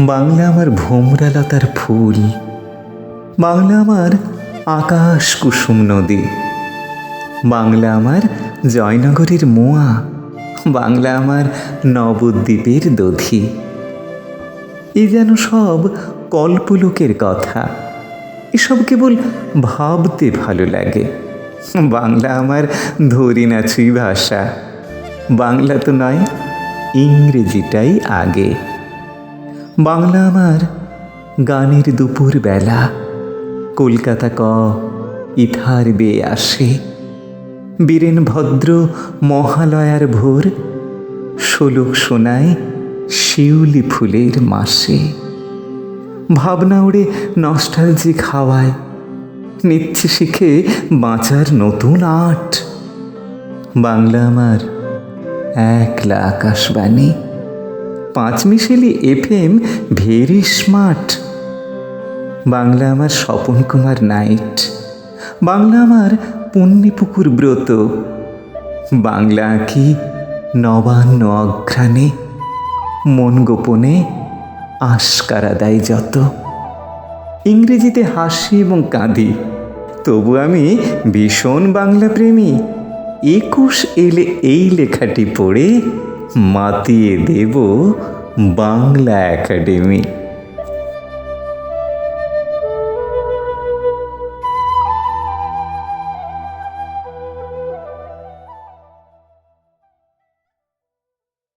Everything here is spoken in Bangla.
বাংলা আমার ভোমরালতার ফুল, বাংলা আমার আকাশ কুসুম নদী, বাংলা আমার জয়নগরের মোয়া, বাংলা আমার নবদ্বীপের দধি। এ যেন সব কল্পলোকের কথা, এসব কেবল ভাবতে ভালো লাগে। বাংলা আমার ধরি না ছুঁই ভাষা, বাংলা তো নয়, ইংরেজিটাই আগে। বাংলা আমার গানের দুপুর বেলা, কলকাতা ক ইথার বেয়ে আসে। বীরেন ভদ্র মহালয়ার ভোর, শোলক শোনায় শিউলি ফুলের মাসে। ভাবনা উড়ে নস্টালজিক হাওয়ায়, নিচ্ছে শিখে বাঁচার নতুন আট। বাংলা আমার একলা আকাশবাণী, পাঁচমিশেলি FM ভেরি স্মার্ট। বাংলা আমার স্বপন কুমার নাইট, বাংলা আমার পুণ্যিপুকুর ব্রত, বাংলা আঁকি নবান্ন অঘ্রাণে, মন গোপনে আশকারা দেয় যত। ইংরেজিতে হাসি এবং কাঁদি, তবু আমি ভীষণ বাংলা প্রেমী। 21 এলে এই লেখাটি পড়ে মাতিয়ে দেব বাংলা একাডেমি।